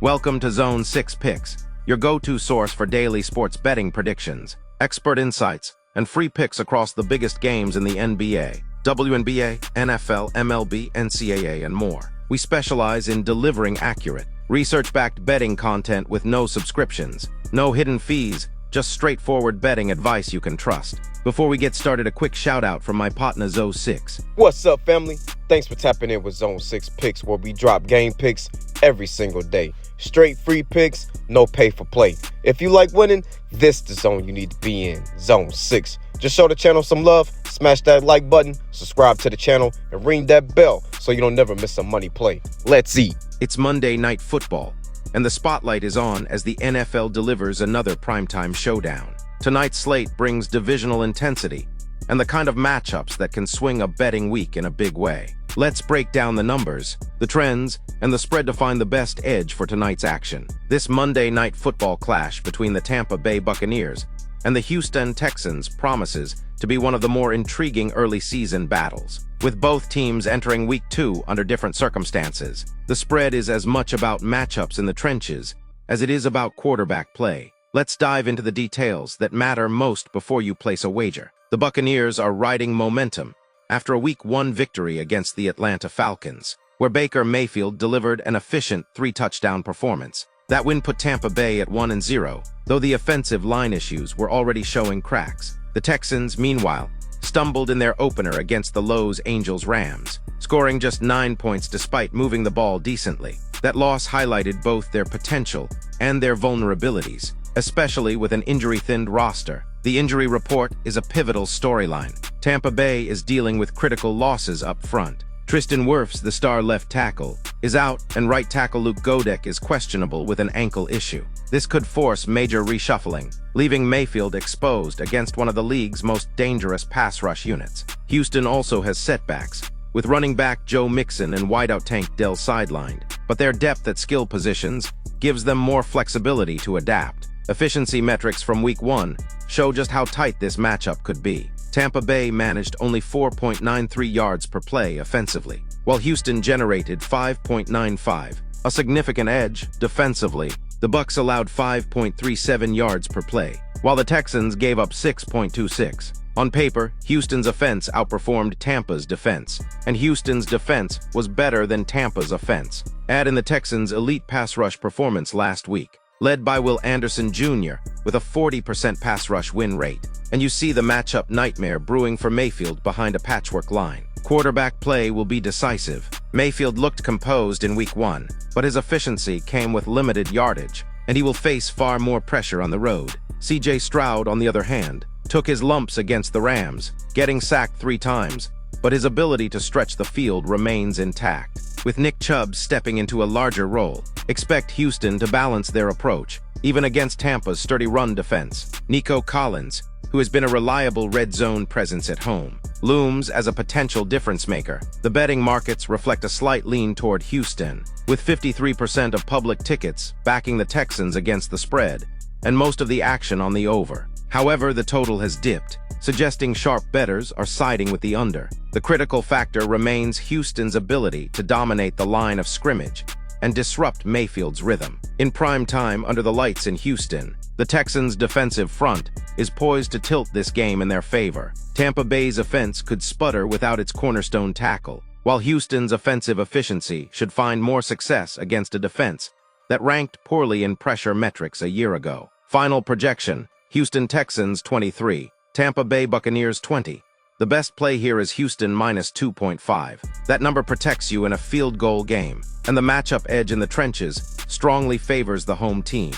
Welcome to Zone 6 Picks, your go-to source for daily sports betting predictions, expert insights, and free picks across the biggest games in the NBA, WNBA, NFL, MLB, NCAA, and more. We specialize in delivering accurate, research-backed betting content with no subscriptions, no hidden fees, just straightforward betting advice you can trust. Before we get started, a quick shout-out from my partner Zone 6. What's up, family? Thanks for tapping in with Zone 6 Picks, where we drop game picks every single day. Straight free picks, no pay for play. If you like winning, this is the zone you need to be in, Zone 6. Just show the channel some love, smash that like button, subscribe to the channel, and ring that bell so you don't never miss a money play. Let's eat. It's Monday Night Football, and the spotlight is on as the NFL delivers another primetime showdown. Tonight's slate brings divisional intensity and the kind of matchups that can swing a betting week in a big way. Let's break down the numbers, the trends, and the spread to find the best edge for tonight's action. This Monday Night Football clash between the Tampa Bay Buccaneers and the Houston Texans promises to be one of the more intriguing early season battles. With both teams entering Week 2 under different circumstances, the spread is as much about matchups in the trenches as it is about quarterback play. Let's dive into the details that matter most before you place a wager. The Buccaneers are riding momentum after a Week 1 victory against the Atlanta Falcons, where Baker Mayfield delivered an efficient 3-touchdown performance. That win put Tampa Bay at 1-0, though the offensive line issues were already showing cracks. The Texans, meanwhile, stumbled in their opener against the Los Angeles Rams, scoring just 9 points despite moving the ball decently. That loss highlighted both their potential and their vulnerabilities, especially with an injury-thinned roster. The injury report is a pivotal storyline. Tampa Bay is dealing with critical losses up front. Tristan Wirfs, the star left tackle, is out, and right tackle Luke Godek is questionable with an ankle issue. This could force major reshuffling, leaving Mayfield exposed against one of the league's most dangerous pass rush units. Houston also has setbacks, with running back Joe Mixon and wideout Tank Dell sidelined, but their depth at skill positions gives them more flexibility to adapt. Efficiency metrics from Week 1 show just how tight this matchup could be. Tampa Bay managed only 4.93 yards per play offensively, while Houston generated 5.95, a significant edge defensively. The Bucs allowed 5.37 yards per play, while the Texans gave up 6.26. On paper, Houston's offense outperformed Tampa's defense, and Houston's defense was better than Tampa's offense. Add in the Texans' elite pass rush performance last week, led by Will Anderson Jr. with a 40% pass rush win rate, and you see the matchup nightmare brewing for Mayfield behind a patchwork line. Quarterback play will be decisive. Mayfield looked composed in Week 1, but his efficiency came with limited yardage, and he will face far more pressure on the road. C.J. Stroud, on the other hand, took his lumps against the Rams, getting sacked 3 times, but his ability to stretch the field remains intact. With Nick Chubb stepping into a larger role, expect Houston to balance their approach, even against Tampa's sturdy run defense. Nico Collins, who has been a reliable red zone presence at home, looms as a potential difference maker. The betting markets reflect a slight lean toward Houston, with 53% of public tickets backing the Texans against the spread, and most of the action on the over. However, the total has dipped, suggesting sharp bettors are siding with the under. The critical factor remains Houston's ability to dominate the line of scrimmage and disrupt Mayfield's rhythm. In prime time under the lights in Houston, the Texans' defensive front is poised to tilt this game in their favor. Tampa Bay's offense could sputter without its cornerstone tackle, while Houston's offensive efficiency should find more success against a defense that ranked poorly in pressure metrics a year ago. Final projection: Houston Texans 23, Tampa Bay Buccaneers 20. The best play here is Houston minus 2.5. That number protects you in a field goal game, and the matchup edge in the trenches strongly favors the home team.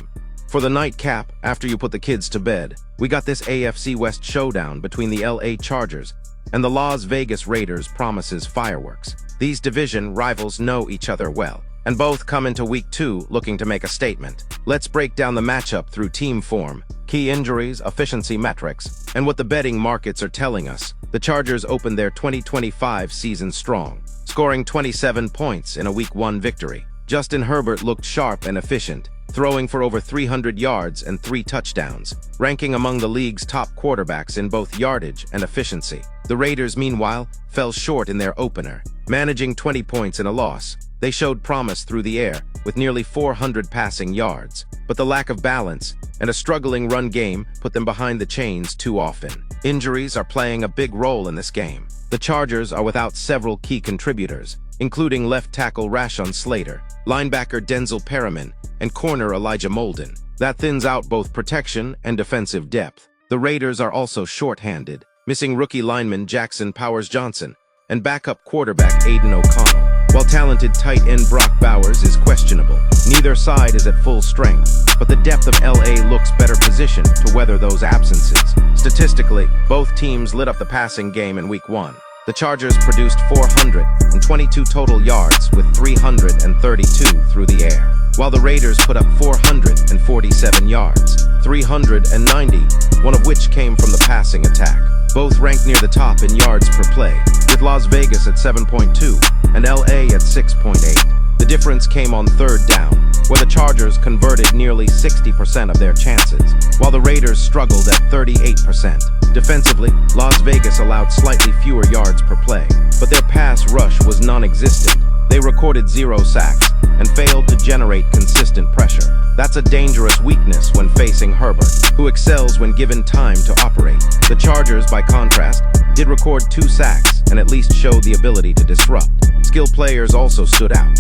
For the nightcap, after you put the kids to bed, we got this AFC West showdown between the LA Chargers and the Las Vegas Raiders promises fireworks. These division rivals know each other well, and both come into Week 2 looking to make a statement. Let's break down the matchup through team form, key injuries, efficiency metrics, and what the betting markets are telling us. The Chargers opened their 2025 season strong, scoring 27 points in a Week 1 victory. Justin Herbert looked sharp and efficient, throwing for over 300 yards and 3 touchdowns, ranking among the league's top quarterbacks in both yardage and efficiency. The Raiders, meanwhile, fell short in their opener, managing 20 points in a loss. They showed promise through the air, with nearly 400 passing yards. But the lack of balance and a struggling run game put them behind the chains too often. Injuries are playing a big role in this game. The Chargers are without several key contributors, including left tackle Rashawn Slater, linebacker Denzel Perriman, and corner Elijah Molden. That thins out both protection and defensive depth. The Raiders are also short-handed, missing rookie lineman Jackson Powers Johnson and backup quarterback Aiden O'Connell. While talented tight end Brock Bowers is questionable, neither side is at full strength, but the depth of LA looks better positioned to weather those absences. Statistically, both teams lit up the passing game in Week 1. The Chargers produced 422 total yards with 332 through the air, while the Raiders put up 447 yards, 390, one of which came from the passing attack. Both ranked near the top in yards per play, with Las Vegas at 7.2 and LA at 6.8. The difference came on third down, where the Chargers converted nearly 60% of their chances, while the Raiders struggled at 38%. Defensively, Las Vegas allowed slightly fewer yards per play, but their pass rush was non-existent. They recorded 0 sacks and failed to generate consistent pressure. That's a dangerous weakness when facing Herbert, who excels when given time to operate. The Chargers, by contrast, did record 2 sacks and at least showed the ability to disrupt. Skilled players also stood out.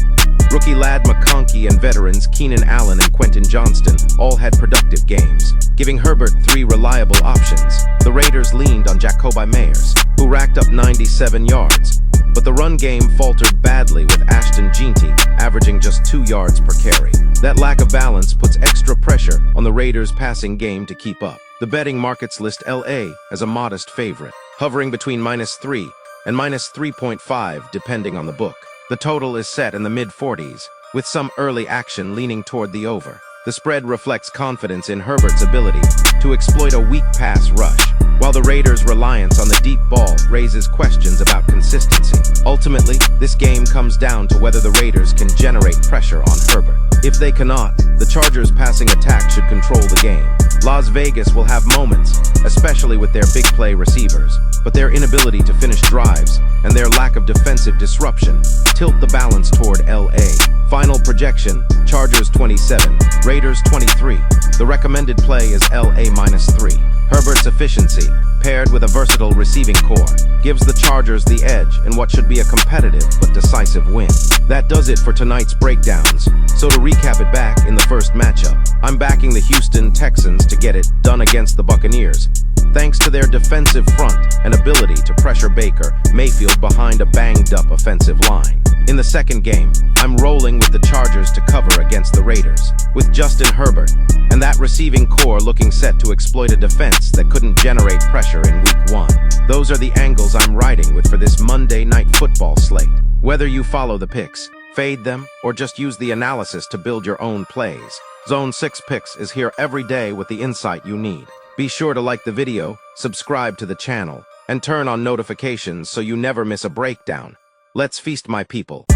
Rookie Ladd McConkey and veterans Keenan Allen and Quentin Johnston all had productive games, giving Herbert 3 reliable options. The Raiders leaned on Jacoby Meyers, who racked up 97 yards. But the run game faltered badly with Ashton Jeanty averaging just 2 yards per carry. That lack of balance puts extra pressure on the Raiders' passing game to keep up. The betting markets list LA as a modest favorite, hovering between -3 and -3.5 depending on the book. The total is set in the mid-40s, with some early action leaning toward the over. The spread reflects confidence in Herbert's ability to exploit a weak pass rush, while the Raiders' reliance on the deep ball raises questions about consistency. Ultimately, this game comes down to whether the Raiders can generate pressure on Herbert. If they cannot, the Chargers' passing attack should control the game. Las Vegas will have moments, especially with their big play receivers, but their inability to finish drives and their lack of defensive disruption tilt the balance toward LA. Final projection, Chargers 27, Raiders 23. The recommended play is LA -3. Herbert's efficiency, paired with a versatile receiving core, gives the Chargers the edge in what should be a competitive but decisive win. That does it for tonight's breakdowns. So to recap it back in the first matchup, I'm backing the Houston Texans to get it done against the Buccaneers, thanks to their defensive front and ability to pressure Baker Mayfield behind a banged-up offensive line. In the second game, I'm rolling with the Chargers to cover against the Raiders, with Justin Herbert and that receiving core looking set to exploit a defense that couldn't generate pressure in Week 1. Those are the angles I'm riding with for this Monday Night Football slate. Whether you follow the picks, fade them, or just use the analysis to build your own plays, Zone 6 Picks is here every day with the insight you need. Be sure to like the video, subscribe to the channel, and turn on notifications so you never miss a breakdown. Let's feast, my people.